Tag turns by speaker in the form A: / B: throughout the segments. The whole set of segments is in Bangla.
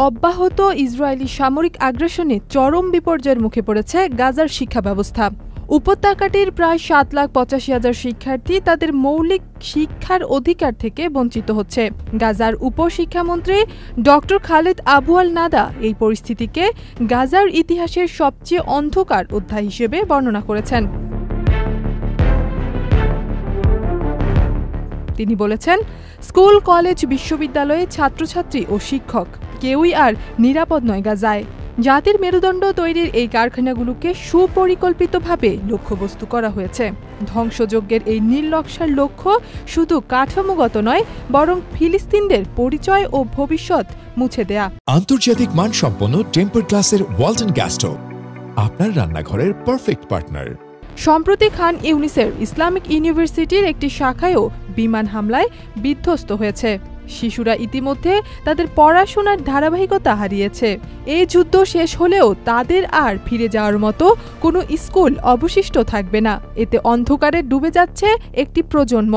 A: অব্যাহত ইসরায়েলি সামরিক আগ্রাসনে চরম বিপর্যয়ের মুখে পড়েছে গাজার শিক্ষা ব্যবস্থা। উপত্যকাটির প্রায় 7,85,000 শিক্ষার্থী তাদের মৌলিক শিক্ষার অধিকার থেকে বঞ্চিত হচ্ছে। গাজার উপশিক্ষামন্ত্রী ডক্টর খালেদ আবু আল নাদা এই পরিস্থিতিকে গাজার ইতিহাসের সবচেয়ে অন্ধকার অধ্যায় হিসেবে বর্ণনা করেছেন। তিনি বলেছেন, স্কুল, কলেজ, বিশ্ববিদ্যালয়ে ছাত্রছাত্রী ও শিক্ষক কেউই আর নিরাপদ নয় গাজায়। জাতির মেরুদণ্ড তৈরির এই কারখানাগুলোকে সুপরিকল্পিতভাবে লক্ষ্যবস্তু করা হয়েছে। ধ্বংসযজ্ঞের এই নীলনকশার লক্ষ্য শুধু কাঠামোগত নয়, বরং ফিলিস্তিনদের পরিচয় ও ভবিষ্যৎ মুছে দেয়া।
B: আন্তর্জাতিক মানসম্পন্ন টেম্পার গ্লাসের ওয়ালটন গ্যাস স্টোভ, আপনার রান্নাঘরের পারফেক্ট পার্টনার।
A: সম্প্রতি খান ইউনিসের ইসলামিক ইউনিভার্সিটির একটি শাখায়ও বিমান হামলায় বিধ্বস্ত হয়েছে। শিশুরা ইতিমধ্যে তাদের পড়াশোনার ধারাবাহিকতা হারিয়েছে। এই যুদ্ধ শেষ হলেও তাদের আর ফিরে যাওয়ার মতো কোনো স্কুল অবশিষ্ট থাকবে না। এতে অন্ধকারে ডুবে যাচ্ছে একটি প্রজন্ম।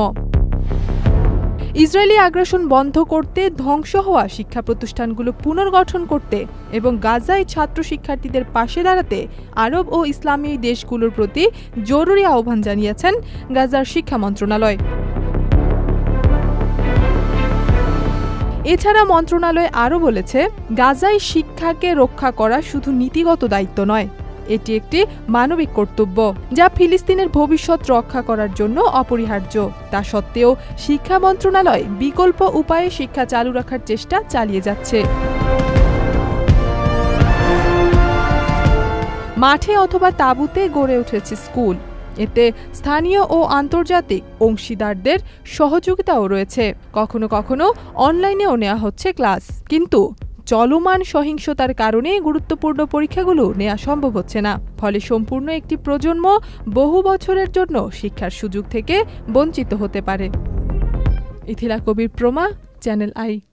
A: ইসরায়েলি আগ্রাসন বন্ধ করতে, ধ্বংস হওয়া শিক্ষা প্রতিষ্ঠানগুলো পুনর্গঠন করতে এবং গাজায় ছাত্র শিক্ষার্থীদের পাশে দাঁড়াতে আরব ও ইসলামী দেশগুলোর প্রতি জরুরি আহ্বান জানিয়েছেন গাজার শিক্ষা মন্ত্রণালয়। এছাড়া মন্ত্রণালয় আরও বলেছে, গাজায় শিক্ষাকে রক্ষা করা শুধু নীতিগত দায়িত্ব নয়, এটি একটি মানবিক কর্তব্য যা ফিলিস্তিনের ভবিষ্যৎ রক্ষা করার জন্য অপরিহার্য। তা সত্ত্বেও শিক্ষা মন্ত্রণালয় বিকল্প উপায়ে শিক্ষা চালু রাখার চেষ্টা চালিয়ে যাচ্ছে। মাঠে অথবা তাঁবুতে গড়ে উঠেছে স্কুল। এতে স্থানীয় ও আন্তর্জাতিক অংশীদারদের সহযোগিতাও রয়েছে। কখনো কখনো অনলাইনেও নেওয়া হচ্ছে ক্লাস। কিন্তু চলমান সহিংসতার কারণে গুরুত্বপূর্ণ পরীক্ষাগুলো নেওয়া সম্ভব হচ্ছে না। ফলে সম্পূর্ণ একটি প্রজন্ম বহু বছরের জন্য শিক্ষার সুযোগ থেকে বঞ্চিত হতে পারে। ইথিলা কবির প্রমা, চ্যানেল আই।